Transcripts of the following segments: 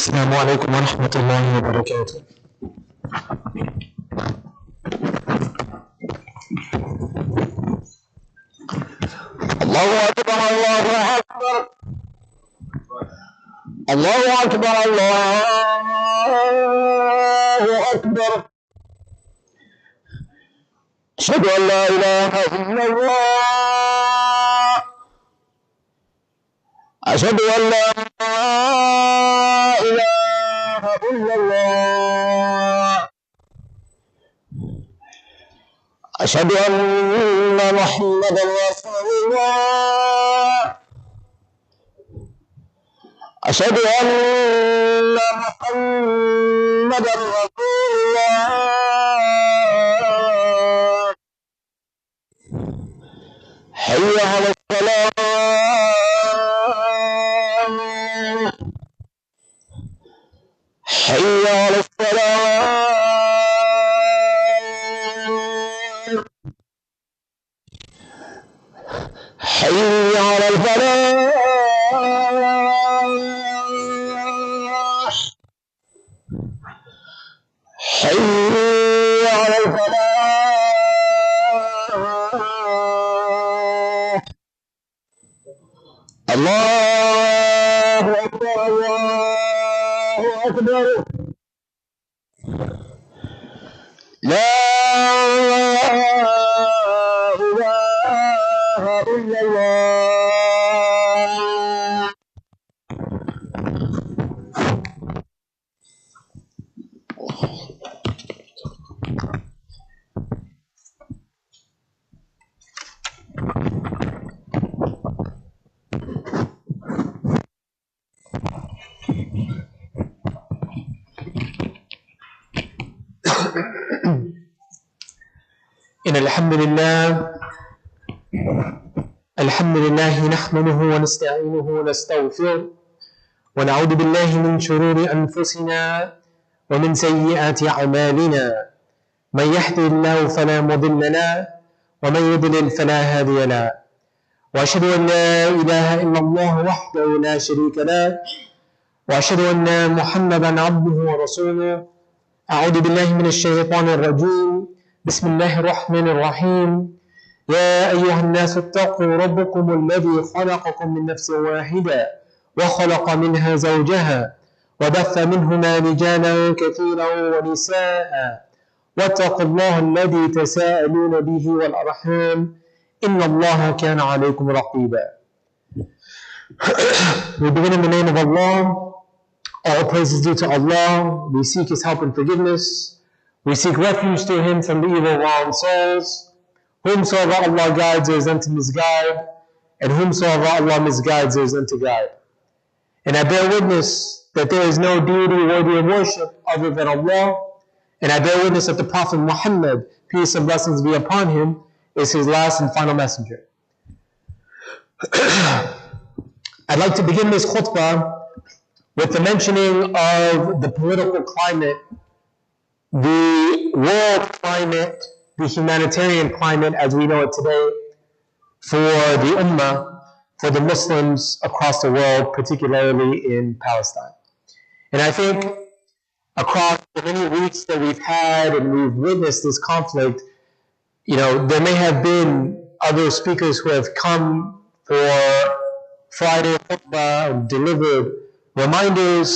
السلام عليكم ورحمة الله وبركاته. الله أكبر الله أكبر الله أكبر الله أكبر. أشهد أن لا إله إلا الله. أشهد أن لا إله إلا الله. أشهد أن محمدا رسول الله. أشهد أن محمدا رسول الله. حي على الصلاة. حي على الصلاة. حي على الفلاح. حي على الفلاح. الله أكبر الله أكبر. لا إله إلا الله. إن الحمد لله نحمده ونستعينه ونستغفره ونعوذ بالله من شرور أنفسنا ومن سيئات أعمالنا. من يهده الله فلا مضل له ومن يضلل فلا هادي له. وأشهد أن لا إله إلا الله وحده لا شريك له وأشهد أن محمدا عبده ورسوله. أعوذ بالله من الشيطان الرجيم. بسم الله الرحمن الرحيم. يا أيها الناس اتقوا ربكم الذي خلقكم من نفس واحدة وخلق منها زوجها وبث منهما رجالا كثيرا ونساء واتقوا الله الذي تساءلون به والأرحام إن الله كان عليكم رقيبا. We begin in the name of Allah. All praise is due to Allah. We seek His help and forgiveness. We seek refuge to Him from the evil wrong souls. Whomsoever Allah guides, there is none to misguide, and whomsoever Allah misguides, there is none to guide. And I bear witness that there is no deity worthy of worship other than Allah, and I bear witness that the Prophet Muhammad, peace and blessings be upon him, is his last and final messenger. I'd like to begin this khutbah with the mentioning of the political climate, the world climate, the humanitarian climate as we know it today for the Ummah, for the Muslims across the world, particularly in Palestine. And I think across the many weeks that we've had and we've witnessed this conflict, there may have been other speakers who have come for Friday khutbah and delivered reminders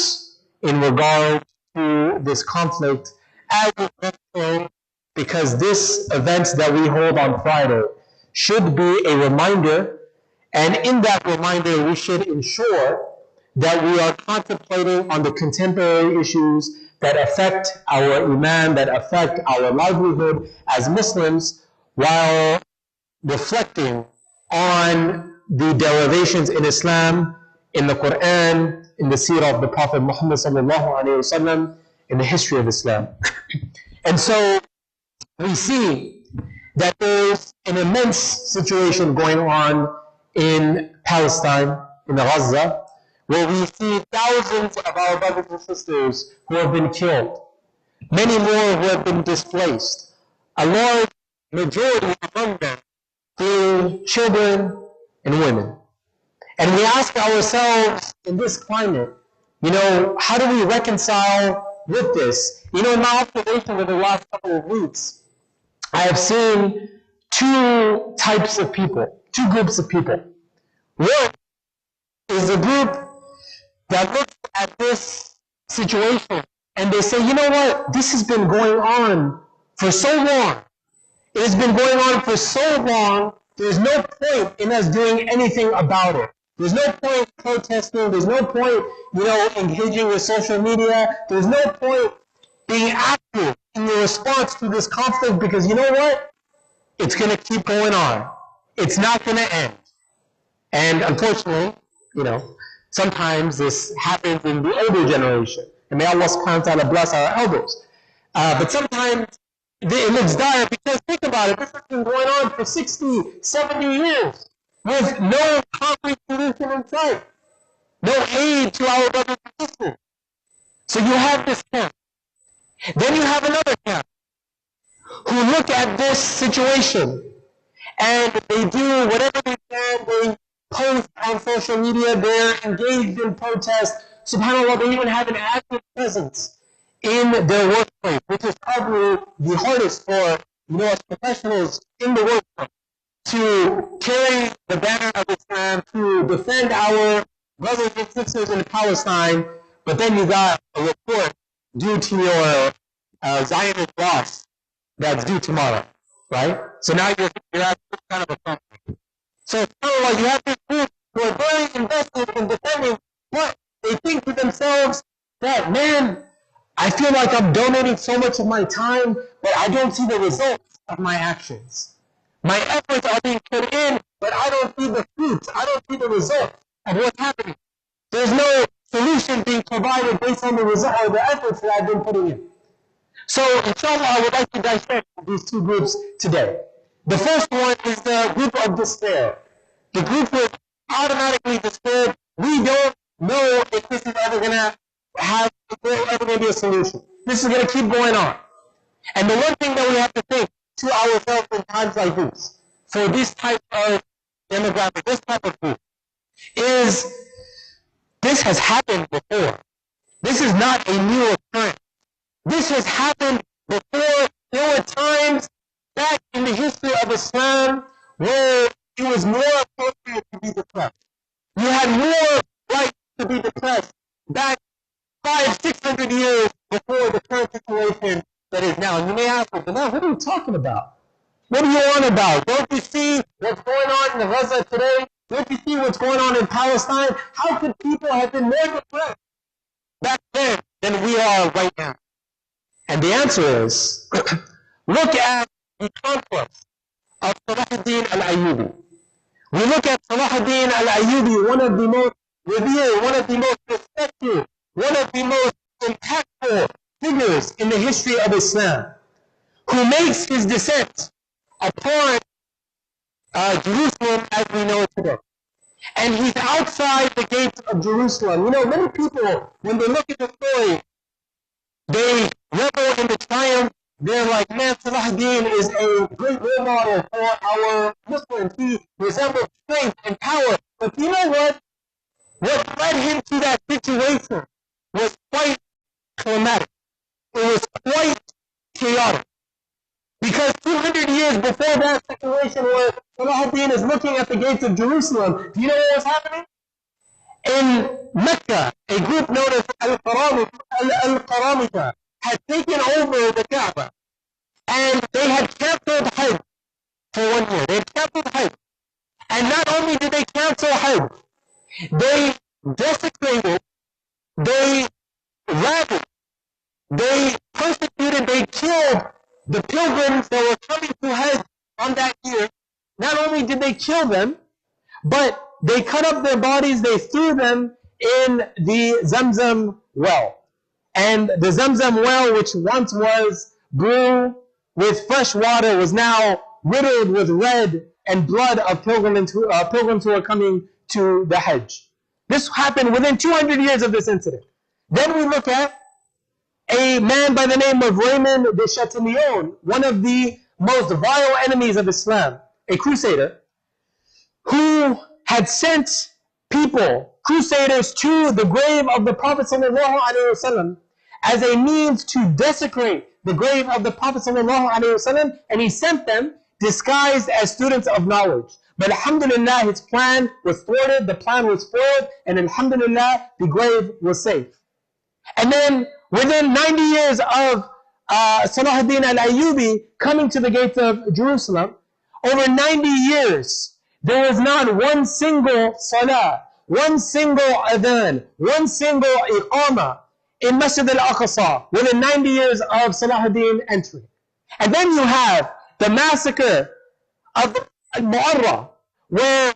in regard to this conflict as well, because this event that we hold on Friday should be a reminder, and in that reminder we should ensure that we are contemplating on the contemporary issues that affect our iman, that affect our livelihood as Muslims, while reflecting on the derivations in Islam, in the Quran, in the seerah of the Prophet Muhammad sallallahu alaihi wasallam, in the history of Islam. And so we see that there's an immense situation going on in Palestine, in Gaza, where we see thousands of our brothers and sisters who have been killed, many more who have been displaced, a large majority among them being children and women. And we ask ourselves in this climate, How do we reconcile with this? In my observation over the last couple of weeks, I have seen two types of people, two groups of people. One is a group that looks at this situation and they say, you know what? This has been going on for so long. It has been going on for so long, there's no point in us doing anything about it. There's no point protesting. There's no point, engaging with social media. There's no point being active in the response to this conflict because you know what? It's going to keep going on. It's not going to end. And unfortunately, sometimes this happens in the older generation. And may Allah subhanahu wa ta'ala bless our elders. But sometimes it looks dire because think about it, this has been going on for 60, 70 years with no concrete solution in sight, no aid to our brothers and sisters. So you have this camp. Then you have another camp who look at this situation and they do whatever they can. They post on social media, they're engaged in protest. SubhanAllah, they even have an active presence in their workplace, which is probably the hardest for us professionals in the workplace, to carry the banner of Islam, to defend our brothers and sisters in Palestine, but then you got a report due to your Zionist boss that's due tomorrow, right? So now you're at this kind of a company. So SubhanAllah, you have this group who are very invested in defending, but they think to themselves that, man, I feel like I'm donating so much of my time, but I don't see the results of my actions. My efforts are being put in, but I don't see the fruits. I don't see the results of what's happening. There's no solution being provided based on the result or the efforts that I've been putting in. So, inshallah, I would like to dissect these two groups today. The first one is the group of despair. The group was automatically despaired. We don't know if this is ever going to be a solution. This is going to keep going on. And the one thing that we have to think to ourselves in times like this, for this type of demographic, this type of group, is this has happened before. This is not a new occurrence. This has happened before. There were times back in the history of Islam where it was more appropriate to be depressed. You had more right to be depressed back 500-600 years before the current situation that is now. And you may ask, but now what are you talking about? What are you on about? Don't you see what's going on in Gaza today? Don't you see what's going on in Palestine? How could people have been more depressed back then than we are right now? And the answer is, look at the conquest of Salahuddin al-Ayyubi. We look at Salahuddin al-Ayyubi, one of the most revered, one of the most respected, one of the most impactful figures in the history of Islam, who makes his descent upon Jerusalem as we know it today. And he's outside the gates of Jerusalem. Many people, when they look at the story, they revel in the triumph. They're like, man, Salahuddin is a great role model for our Muslims. He resembles strength and power. But you know what? What led him to that situation was quite climatic. It was quite chaotic. Because 200 years before that situation where Salahuddin is looking at the gates of Jerusalem, do you know what was happening? In Mecca, a group known as Al-Qaramita had taken over the Kaaba. And they had canceled Hajj for 1 year. They had canceled Hajj. And not only did they cancel Hajj, they desecrated, they ravaged, they persecuted, they killed the pilgrims that were coming to Hajj on that year. Not only did they kill them, but they cut up their bodies, they threw them in the Zamzam well. And the Zamzam well, which once was blue with fresh water, was now riddled with red and blood of pilgrims who are coming to the Hajj. This happened within 200 years of this incident. Then we look at a man by the name of Raymond de Chatillon, one of the most vile enemies of Islam, a crusader, who had sent people, crusaders, to the grave of the Prophet ﷺ as a means to desecrate the grave of the Prophet ﷺ, and he sent them disguised as students of knowledge. But alhamdulillah, his plan was thwarted, the plan was foiled, and alhamdulillah, the grave was safe. And then within 90 years of Salah ad-Din al-Ayyubi coming to the gates of Jerusalem, over 90 years, there was not one single salah, one single adhan, one single iqamah in Masjid al-Aqsa within 90 years of Salah ad-Din entry. And then you have the massacre of Al-Mu'arrah, where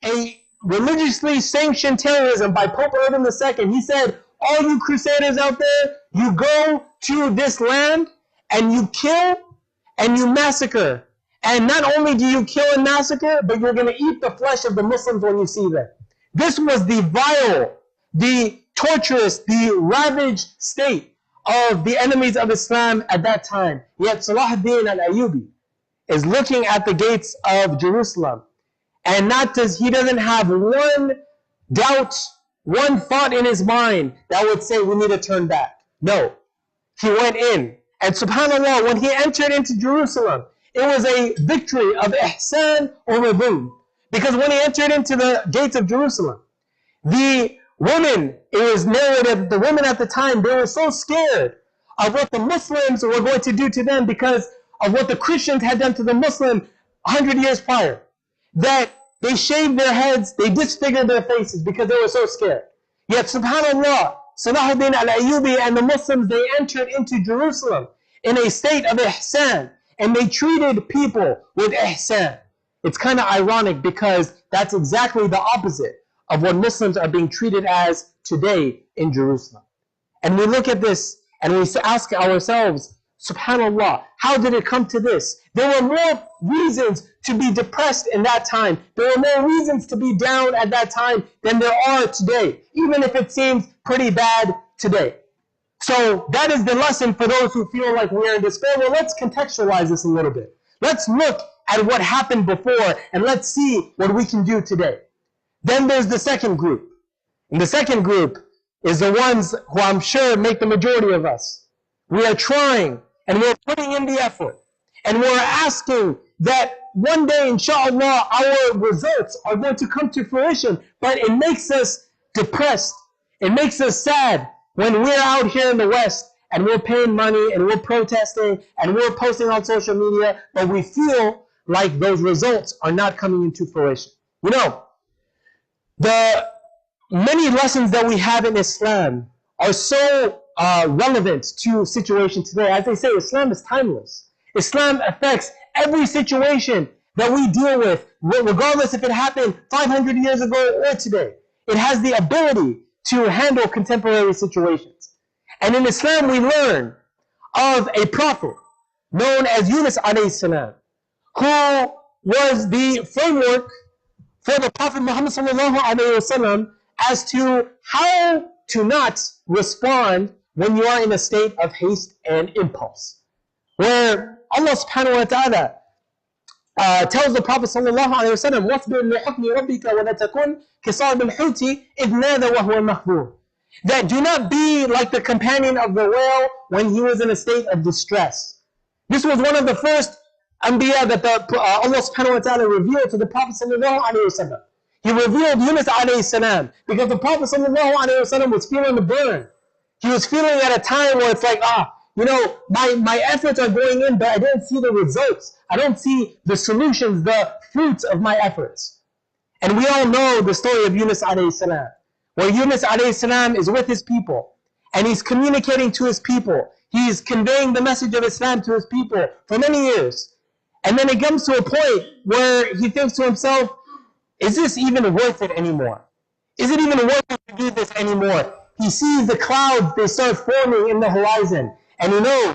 a religiously sanctioned terrorism by Pope Urban II, he said, all you crusaders out there, you go to this land and you kill and you massacre. And not only do you kill and massacre, but you're going to eat the flesh of the Muslims when you see them. This was the vile, the torturous, the ravaged state of the enemies of Islam at that time. Yet Salah ad-Din al-Ayyubi is looking at the gates of Jerusalem, and he doesn't have one doubt, one thought in his mind that would say we need to turn back. No, he went in, and subhanAllah, when he entered into Jerusalem, it was a victory of ihsan over dhulm. Because when he entered into the gates of Jerusalem, the women, it was narrated, the women at the time, they were so scared of what the Muslims were going to do to them because of what the Christians had done to the Muslim 100 years prior, that they shaved their heads, they disfigured their faces because they were so scared. Yet subhanAllah, Salah ad-Din al-Ayyubi and the Muslims, they entered into Jerusalem in a state of ihsan, and they treated people with ihsan. It's kind of ironic because that's exactly the opposite of what Muslims are being treated as today in Jerusalem. And we look at this and we ask ourselves, subhanAllah, how did it come to this? There were more reasons to be depressed in that time. There were more reasons to be down at that time than there are today, even if it seems pretty bad today. So that is the lesson for those who feel like we're in despair. Well, let's contextualize this a little bit. Let's look at what happened before and let's see what we can do today. Then there's the second group. And the second group is the ones who I'm sure make the majority of us. We are trying and we're putting in the effort. And we're asking that one day, inshallah, our results are going to come to fruition. But it makes us depressed. It makes us sad when we're out here in the West and we're paying money and we're protesting and we're posting on social media, but we feel like those results are not coming into fruition. You know, the many lessons that we have in Islam are so relevant to situation today. As they say, Islam is timeless. Islam affects every situation that we deal with, regardless if it happened 500 years ago or today. It has the ability to handle contemporary situations. And in Islam we learn of a prophet known as Yunus alayhi salam, who was the framework for the Prophet Muhammad sallallahu alayhi wasallam as to how to not respond when you are in a state of haste and impulse. Where Allah subhanahu wa ta'ala tells the Prophet sallallahu alayhi wa sallam, وَاصْبِرْ لِحُكْمِ رَبِّكَ وَلَا تَكُنْ كِصَابِ الْحُوتِ إِذْ نَادَى وَهُوَ مَخْذُورٌ. That do not be like the companion of the whale when he was in a state of distress. This was one of the first anbiya that Allah subhanahu wa ta'ala revealed to the Prophet sallallahu alayhi wa sallam. He revealed Yunus alayhi salam because the Prophet sallallahu alayhi wa sallam was feeling the burn. He was feeling at a time where it's like, you know, my efforts are going in, but I don't see the results. I don't see the solutions, the fruits of my efforts. And we all know the story of Yunus alayhi salam, where Yunus alayhi salam is with his people, and he's communicating to his people. He's conveying the message of Islam to his people for many years. And then it comes to a point where he thinks to himself, is this even worth it anymore? Is it even worth it to do this anymore? He sees the clouds, they start forming in the horizon. And you know,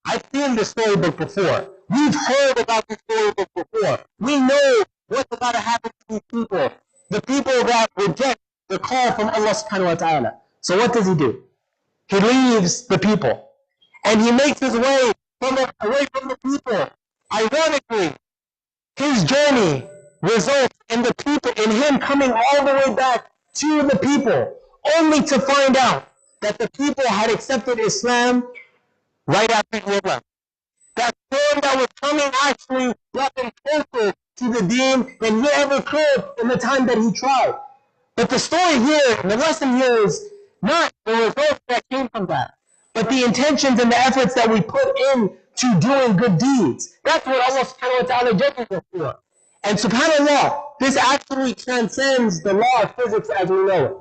I've seen this storybook before. We've heard about this storybook before. We know what's about to happen to these people. The people that reject the call from Allah subhanahu wa ta'ala. So what does he do? He leaves the people. And he makes his way away from the people. Ironically, his journey results in the people, in him coming all the way back to the people, only to find out that the people had accepted Islam right after he left. That storm that was coming actually brought him closer to the deen than he ever could in the time that he tried. But the story here, and the lesson here is not the results that came from that, but the intentions and the efforts that we put in to doing good deeds. That's what Allah subhanahu wa ta'ala judges us for. And subhanAllah, this actually transcends the law of physics as we know it.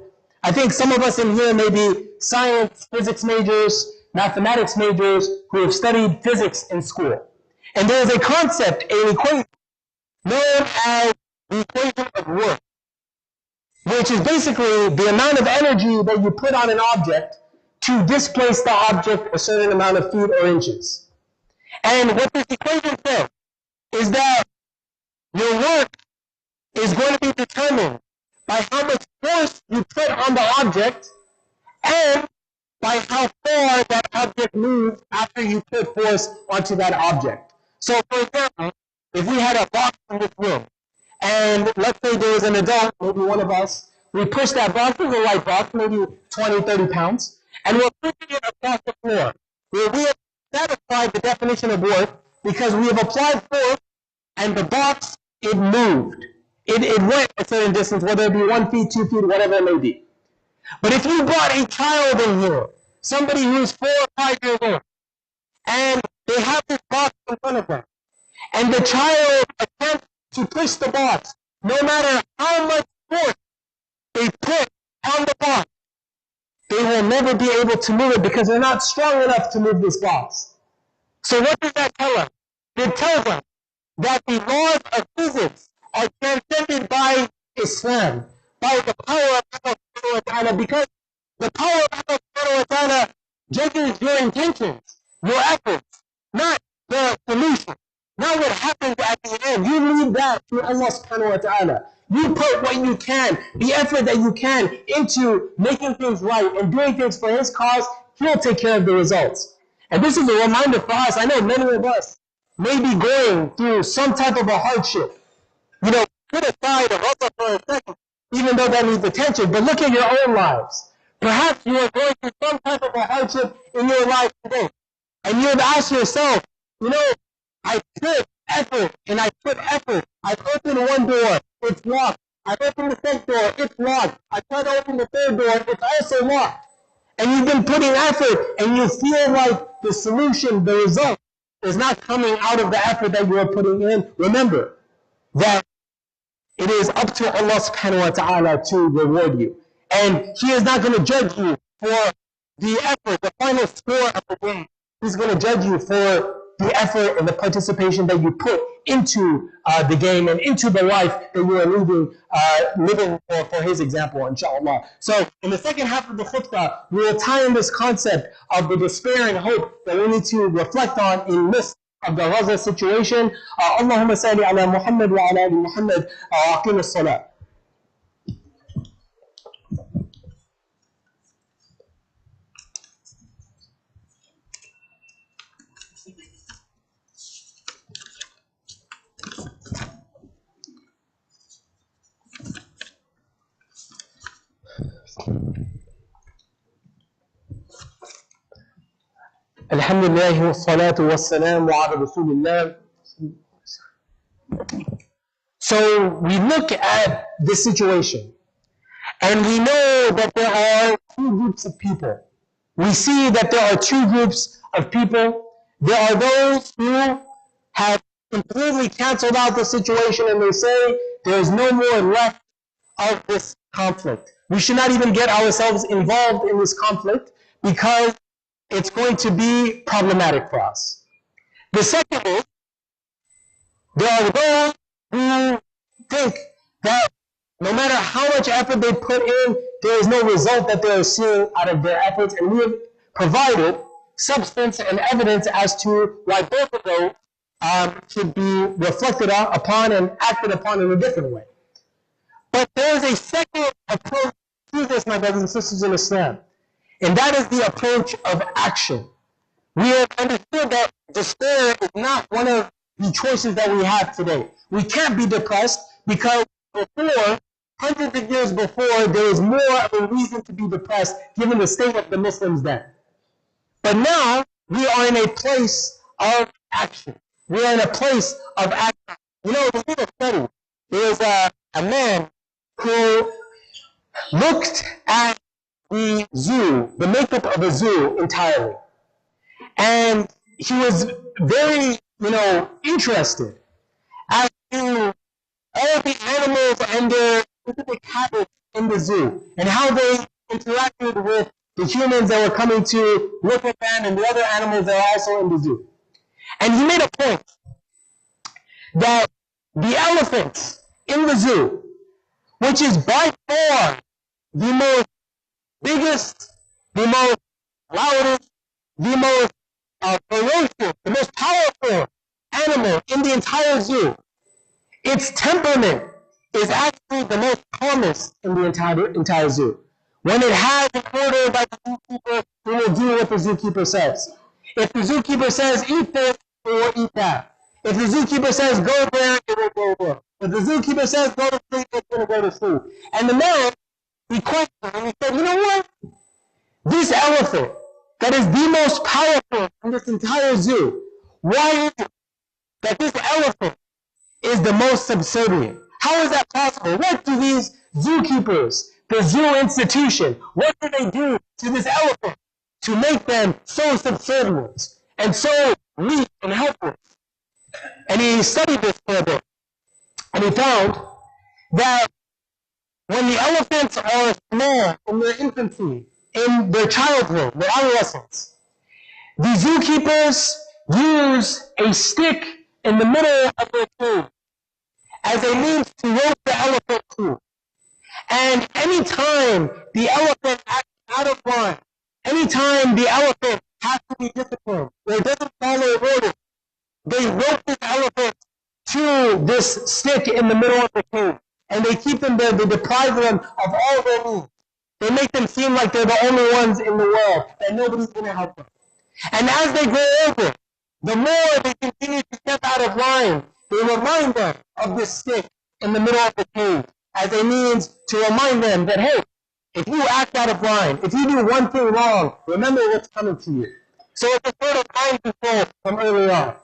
I think some of us in here may be science, physics majors, mathematics majors who have studied physics in school. And there is a concept, an equation, known as the equation of work, which is basically the amount of energy that you put on an object to displace the object a certain amount of feet or inches. And what this equation says is that your work is going to be determined by how much force you put on the object and by how far that object moves after you put force onto that object. So, for example, if we had a box in this room, and let's say there was an adult, maybe one of us, we push that box, it's a light box, maybe 20, 30 pounds, and we're pushing it across the floor, where we have satisfied the definition of work because we have applied force and the box, it moved. It went a certain distance, whether it be 1 feet, 2 feet, whatever it may be. But if you brought a child in here, somebody who's 4 or 5 years old, and they have this box in front of them, and the child attempts to push the box, no matter how much force they put on the box, they will never be able to move it because they're not strong enough to move this box. So what does that tell us? It tells us that the laws of physics are transcended by Islam, by the power of Allah subhanahu wa ta'ala, because the power of Allah subhanahu wa ta'ala judges your intentions, your efforts, not the solution, not what happens at the end. You leave that to Allah subhanahu wa ta'ala. You put what you can, the effort that you can into making things right and doing things for His cause, He'll take care of the results. And this is a reminder for us. I know many of us may be going through some type of a hardship. You know, put aside of Allah for a second, even though that needs attention, but look at your own lives. Perhaps you are going through some type of a hardship in your life today. And you have asked yourself, you know, I put effort, and I put effort. I opened one door, it's locked. I opened the second door, it's locked. I tried to open the third door, it's also locked. And you've been putting effort, and you feel like the solution, the result, is not coming out of the effort that you are putting in. Remember that it is up to Allah subhanahu wa ta'ala to reward you. And He is not going to judge you for the effort, the final score of the game. He's going to judge you for the effort and the participation that you put into the game and into the life that you are living for His example, inshallah. So, in the second half of the khutbah, we will tie in this concept of the despair and hope that we need to reflect on in midst of the Gaza situation. Allahumma salli ala Muhammad wa ala ali Muhammad wa aqim as-salat. Alhamdulillah wa salatu wa salam ala Rasulillah. So we look at this situation and we know that there are two groups of people. We see that there are two groups of people. There are those who have completely canceled out the situation and they say there is no more left of this conflict. We should not even get ourselves involved in this conflict because it's going to be problematic for us. The second is, there are those who think that no matter how much effort they put in, there is no result that they are seeing out of their efforts, and we have provided substance and evidence as to why both of those should be reflected upon and acted upon in a different way. But there is a second approach to this, my brothers and sisters in Islam, and that is the approach of action. We have understood that despair is not one of the choices that we have today. We can't be depressed because before hundreds of years before, there was more of a reason to be depressed given the state of the Muslims then. But now, we are in a place of action. We are in a place of action. You know, we did a study. There was a man who looked at the zoo, the makeup of a zoo entirely. And he was very, interested as to all the animals and their specific habits in the zoo and how they interacted with the humans that were coming to look at them and the other animals that are also in the zoo. And he made a point that the elephants in the zoo, which is by far the most biggest, the most loudest, the most ferocious, the most powerful animal in the entire zoo, its temperament is actually the most calmest in the entire zoo. When it has an order by the zookeeper, it will do what the zookeeper says. If the zookeeper says eat this, it will eat that. If the zookeeper says go there, it will go there. If the zookeeper says go to sleep, it's going to go to sleep. And the man, he questioned and he said, you know what? This elephant that is the most powerful in this entire zoo, why is it that this elephant is the most subservient? How is that possible? What do these zookeepers, the zoo institution, what do they do to this elephant to make them so subservient and so weak and helpless? And he studied this for a bit. And he found that when the elephants are small in their infancy, in their childhood, their adolescence, the zookeepers use a stick in the middle of their cage as a means to rope the elephant to. And anytime the elephant acts out of line, anytime the elephant has to be disciplined, or doesn't follow orders, they rope this elephant to this stick in the middle of the cage. And they keep them there, they deprive them of all their needs. They make them seem like they're the only ones in the world, that nobody's going to help them. And as they grow older, the more they continue to step out of line, they remind them of this stick in the middle of the cage as a means to remind them that, hey, if you act out of line, if you do one thing wrong, remember what's coming to you. So it's a sort of mind control from early on.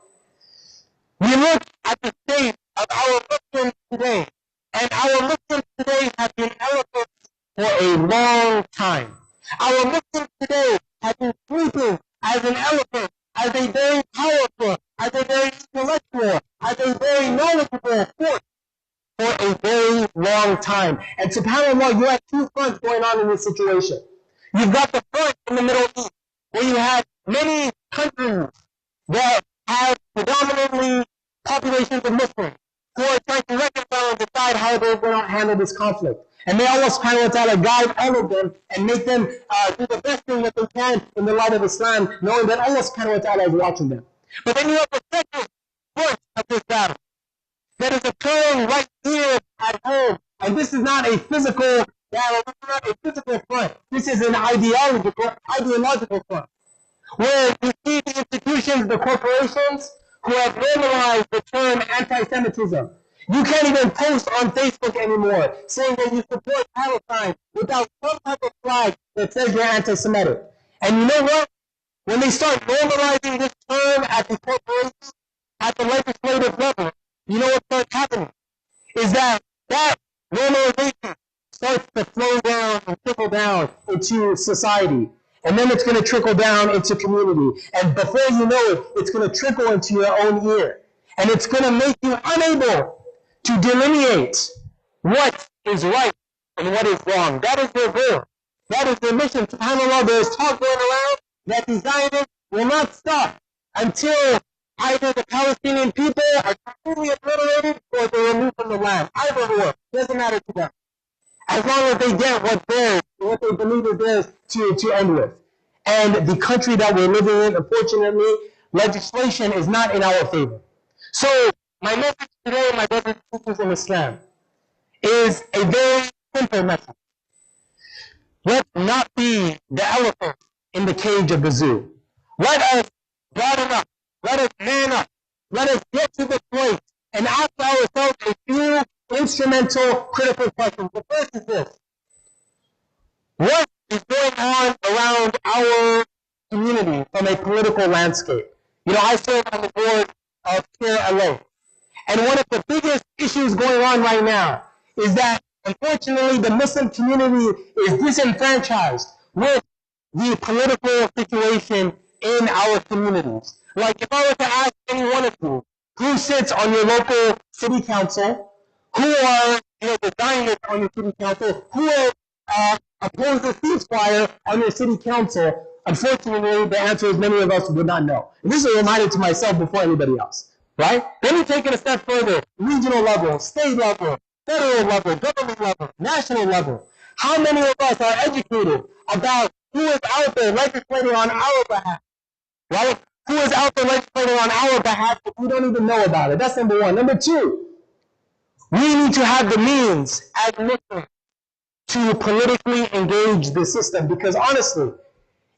We look at the state of our Muslims today, and our Muslims today have been elephants for a long time. Our Muslims today have been sleeping as an elephant, as a very powerful, as a very intellectual, as a very knowledgeable force for a very long time. And subhanAllah, you have two fronts going on in this situation. You've got the front in the Middle East, where you have many countries that have predominantly populations of Muslims who are trying to reconcile and decide how they're going to handle this conflict. And may Allah subhanahu wa ta'ala guide all of them and make them do the best thing that they can in the light of Islam, knowing that Allah subhanahu wa ta'ala is watching them. But then you have the second front of this battle that is occurring right here at home. And this is not a physical battle, this is not a physical front. This is an ideological front. Where you see the institutions, the corporations, who have normalized the term anti-Semitism. You can't even post on Facebook anymore saying that you support Palestine without some type of flag that says you're anti-Semitic. And you know what? When they start normalizing this term at the corporations, at the legislative level, you know what starts happening? Is that normalization starts to flow down and trickle down into society. And then it's going to trickle down into community. And before you know it, it's going to trickle into your own ear. And it's going to make you unable to delineate what is right and what is wrong. That is their goal. That is their mission. SubhanAllah, there is talk going around that the Zionists will not stop until either the Palestinian people are completely obliterated or they're removed from the land. Either or. Doesn't matter to them. As long as they get what's theirs, what they believe is theirs to end with. And the country that we're living in, unfortunately, legislation is not in our favor. So, my message today, my brothers and sisters in Islam, is a very simple message. Let's not be the elephant in the cage of the zoo. Let us broaden up. Let us man up. Let us get to the point and ask ourselves a few instrumental fundamental, critical questions. The first is this: what is going on around our community from a political landscape? I serve on the board of CARE LA. And one of the biggest issues going on right now is that, unfortunately, the Muslim community is disenfranchised with the political situation in our communities. Like, if I were to ask any one of you who sits on your local city council, who are the designers on your city council, who oppose the ceasefire on your city council, unfortunately, the answer is many of us would not know. And this is a reminder to myself before anybody else. Right? Then we take it a step further, regional level, state level, federal level, government level, national level. How many of us are educated about who is out there legislating on our behalf? Right? Who is out there legislating on our behalf if we don't even know about it? That's number one. Number two, we need to have the means as Muslims to politically engage the system, because honestly,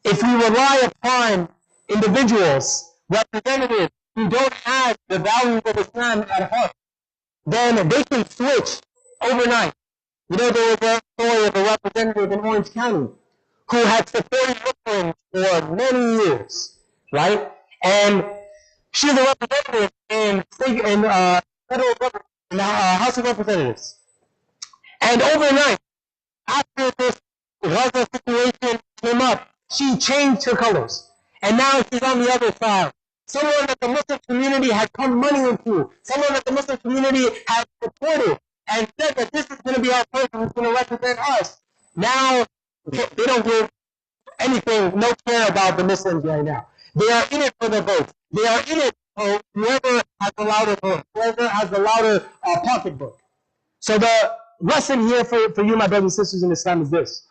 if we rely upon individuals, representatives, who don't have the values of Islam at heart, then they can switch overnight. There was a story of a representative in Orange County who had supported Muslims for many years, right? And she's a representative in federal government, in the House of Representatives. And overnight, after this Gaza situation came up, she changed her colors. And now she's on the other side. Someone that the Muslim community had put money into, someone that the Muslim community had supported, and said that this is going to be our person who's going to represent us. Now, they don't give anything, no care about the Muslims right now. They are in it for the votes. They are in it for whoever has the louder vote, whoever has the louder pocketbook. So the lesson here for you, my brothers and sisters in Islam, is this.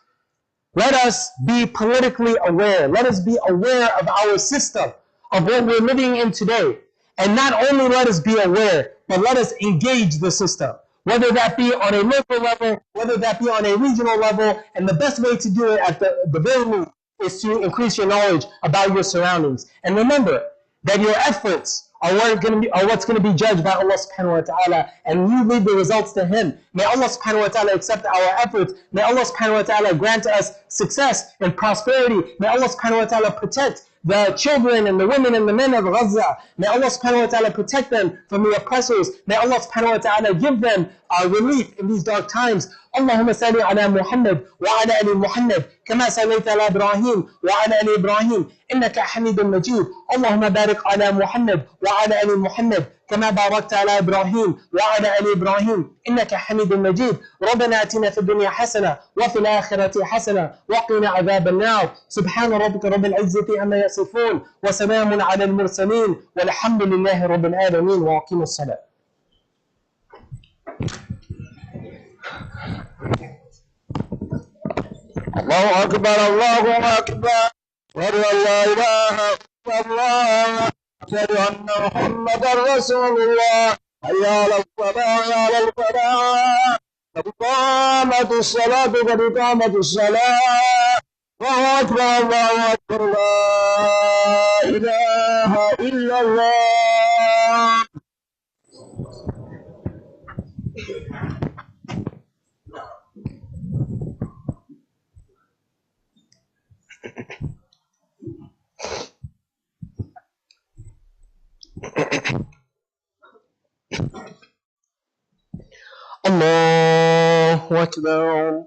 Let us be politically aware. Let us be aware of our system, of what we're living in today. And not only let us be aware, but let us engage the system. Whether that be on a local level, whether that be on a regional level, and the best way to do it at the very least is to increase your knowledge about your surroundings. And remember that your efforts are what's going to be judged by Allah subhanahu wa ta'ala, and you leave the results to Him. May Allah subhanahu wa ta'ala accept our efforts. May Allah subhanahu wa ta'ala grant us success and prosperity. May Allah subhanahu wa ta'ala protect the children and the women and the men of Gaza. May Allah subhanahu wa ta'ala protect them from the oppressors. May Allah subhanahu wa ta'ala give them relief in these dark times. اللهم صل على محمد وعلى آل محمد كما صليت على إبراهيم وعلى آل إبراهيم إنك حميد مجيد. اللهم بارك على محمد وعلى آل محمد كما باركت على إبراهيم وعلى آل إبراهيم إنك حميد مجيد. ربنا آتنا في الدنيا حسنة وفي الآخرة حسنة وقنا عذاب النار. سبحان ربك رب العزة عما يصفون وسلام على المرسلين والحمد لله رب العالمين. وأقيموا الصلاة. الله أكبر الله أكبر أشهد أن لا إله إلا الله أشهد أن محمدا رسول الله حي على الصلاة حي على الفلاح قد قامت الصلاة قد قامت الصلاة الله أكبر الله أكبر لا إله إلا الله. الله أكبر.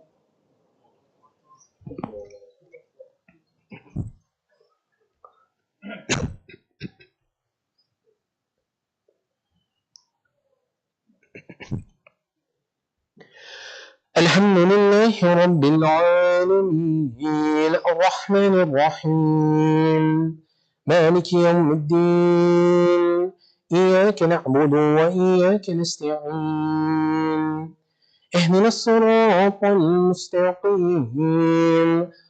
الحمد لله رب العالمين الرحمن الرحيم مالك يوم الدين إياك نعبد وإياك نستعين اهدنا الصراط المستقيم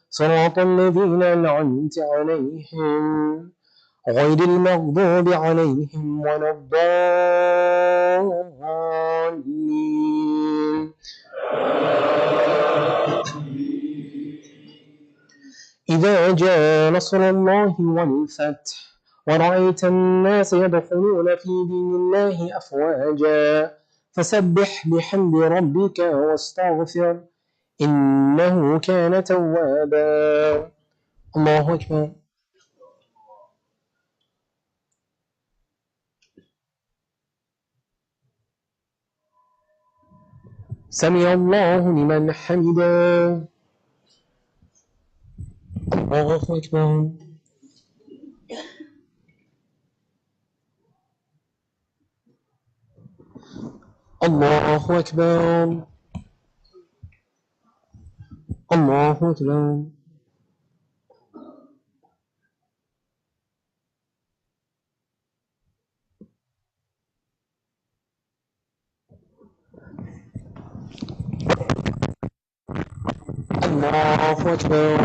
صراط الذين أنعمت عليهم غير المغضوب عليهم ولا الضالين. إذا جاء نصر الله والفتح ورأيت الناس يدخلون في دين الله أفواجا فسبح بحمد ربك واستغفر إنه كان توابا. الله أكبر. سمع الله لمن حمده. الله أكبر. الله أكبر. الله أكبر. الله أكبر.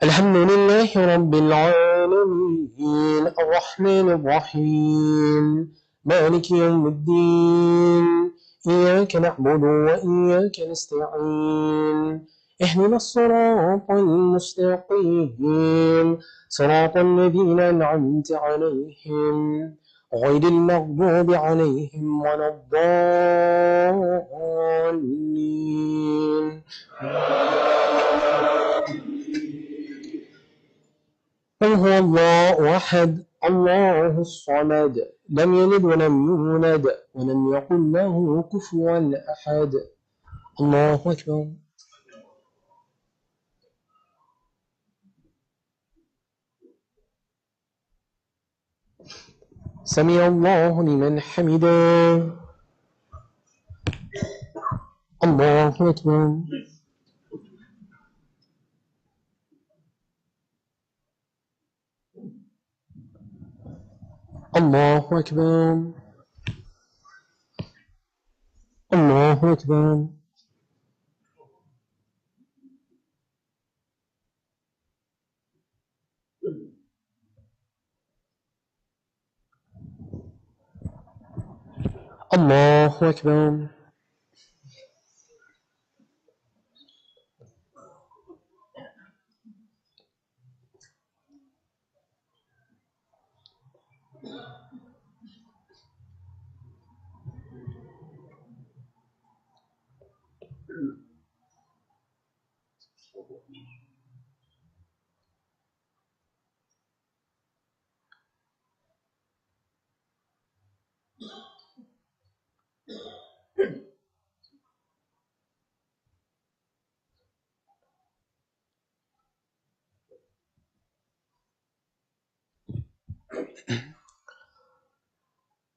الحمد لله رب العالمين الرحمن الرحيم مالك يوم الدين إياك نعبد وإياك نستعين اهدنا الصراط المستقيم صراط الذين أنعمت عليهم غير المغضوب عليهم ولا الضالين. قل هو الله أحد الله الصمد لم يلد ولم يولد ولم يكن له كفوا أحد. الله أكبر. سمع الله لمن حمده. الله أكبر. الله أكبر. الله أكبر. الله أكبر.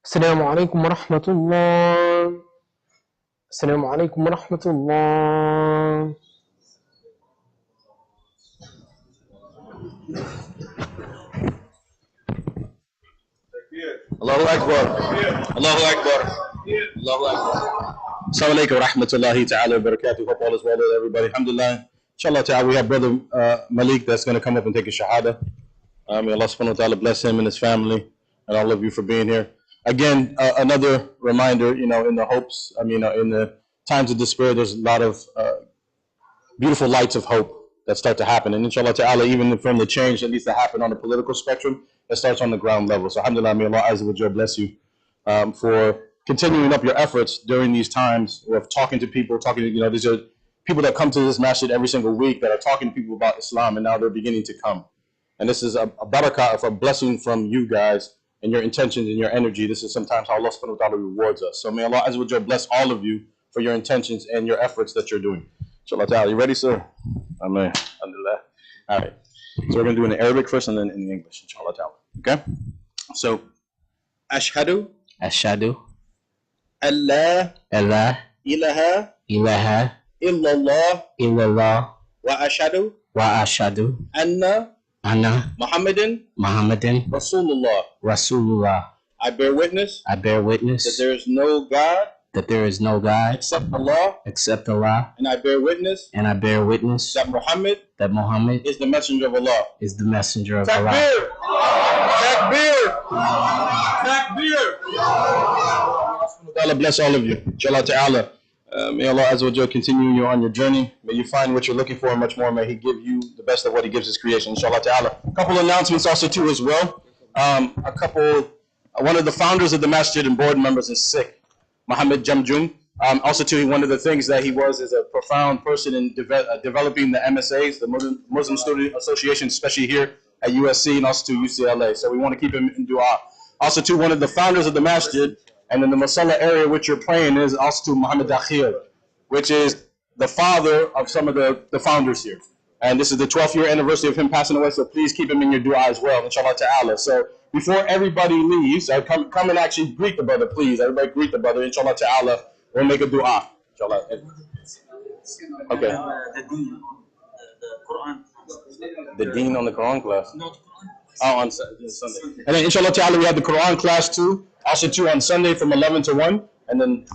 السلام عليكم ورحمة الله. السلام عليكم ورحمة الله. Allahu Akbar. Allahu Akbar. Allahu Akbar. Assalamu alaikum wa rahmatullahi ta'ala wa barakatuh. Hope all is well with everybody. Alhamdulillah. Inshallah ta'ala, we have brother Malik that's going to come up and take a shahada. May Allah subhanahu wa ta'ala bless him and his family and all of you for being here. Again, another reminder, in the hopes, in the times of despair, there's a lot of beautiful lights of hope that start to happen. And inshallah ta'ala, even from the change that needs to happen on the political spectrum, it starts on the ground level. So alhamdulillah, may Allah azza wa jalla bless you for continuing up your efforts during these times of talking to people, these are people that come to this masjid every single week that are talking to people about Islam, and now they're beginning to come. And this is a barakah of a blessing from you guys and your intentions and your energy. This is sometimes how Allah subhanahu wa ta'ala rewards us. So may Allah azza wa jalla bless all of you for your intentions and your efforts that you're doing. Inshallah ta'ala. You ready, sir? Amen. Alhamdulillah. All right. So we're going to do it in Arabic first and then in the English, inshallah ta'ala. Okay? So, Ashhadu. Ashhadu. Allah. Allah. Ilaha. Ilaha. Illallah. Illallah. Wa ashhadu. Wa ashhadu. Anna. Anna. Muhammadan. Muhammadan. Rasulullah. Rasulullah. I bear witness. I bear witness. That there is no God. That there is no God. Except Allah. Except Allah. And I bear witness. And I bear witness. That Muhammad. That Muhammad. Is the messenger of Allah. Is the messenger of Takbir. Allah. Takbir. Takbir. Allah bless all of you. Inshallah ta'ala. May Allah Azza wa Jal continue you on your journey. May you find what you're looking for and much more. May He give you the best of what He gives His creation, inshallah ta'ala. A couple announcements also too as well. One of the founders of the masjid and board members is sick, Muhammad Jamjum. Also too, one of the things that he was is a profound person in developing the MSAs, the Muslim Student Association, especially here at USC and also to UCLA. So we want to keep him in dua. Also too, one of the founders of the masjid and in the Masala area which you're praying is also to Muhammad Dakhil, which is the father of some of the founders here. And this is the 12th year anniversary of him passing away, so please keep him in your dua as well, inshallah ta'ala. So before everybody leaves, come and actually greet the brother, please. Everybody greet the brother, inshallah ta'ala. We'll make a dua, inshallah. Okay. The Deen on the Quran class. Oh, on Sunday. And then inshallah ta'ala we have the Quran class too. Also too on Sunday from 11 to 1. And then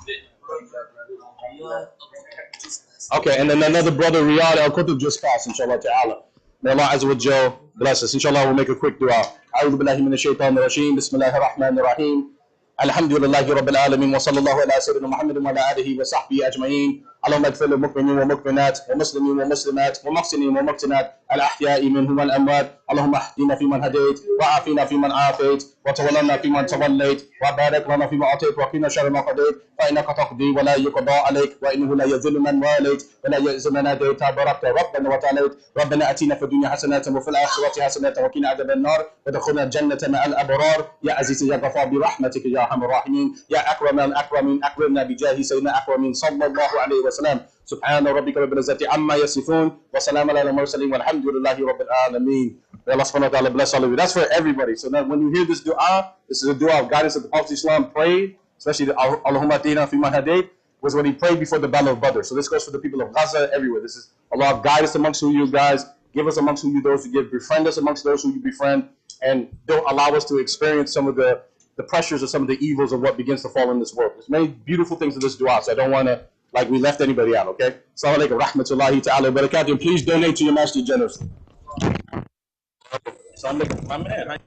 okay, and then another brother Riyad Al-Qutub just passed, inshallah ta'ala. May Allah Azza wa Jal bless us. Inshallah we'll make a quick dua. A'udhu billahi minash shaitanir rajeem. Bismillahir rahmanir rahim. Alhamdulillahi rabbil alamin wa sallallahu ala sayyidina Muhammadin wa ala alihi wa sahbihi ajma'in. Allahumma ighfir lil mu'minin wa mu'minat wa muslimin wa muslimat wa muhsinin wa muhsinat al ahya'i minhum wal amwat. Allahumma ihdina fi man hadayt wa afina fi man afayt wa tawallana fi man tawallayt wa barik lana fi ma atayt wa qina sharra ma qadayt fa innaka taqdi wa la yuqda alayk wa innahu la yadhillu man walayt wa la yu'izzu man adayt. Tabarakta rabbana wa ta'alayt. Rabbana atina fid dunya hasanatan wa fil akhirati hasanatan wa qina adhaban nar wa adkhilna al jannata ma'al abrar ya aziz ya ghafar bi rahmatika ya arhamar rahimin ya akram al akramin akrimna bi jahi sayyidina akramin sallallahu alayhi wa sallam. Subhana rabbika rabbil izzati amma yasifun wa salamun ala al-mursalin walhamdulillahi rabbil alamin. May Allah subhanahu wa ta'ala bless all of you. That's for everybody. So that when you hear this dua, this is a dua of guidance that the Prophet Islam prayed, especially the Allahumma ahdina fi man hadayt, was when he prayed before the Battle of Badr. So this goes for the people of Gaza, everywhere. This is Allah, guide us amongst who you guys, give us amongst who you those who give, befriend us amongst those who you befriend, and don't allow us to experience some of the pressures or some of the evils of what begins to fall in this world. There's many beautiful things in this dua, so I don't want to like we left anybody out, okay? Assalamu alaikum rahmatullahi ta'ala wa barakatuh. Please donate to your masjid generously. My man.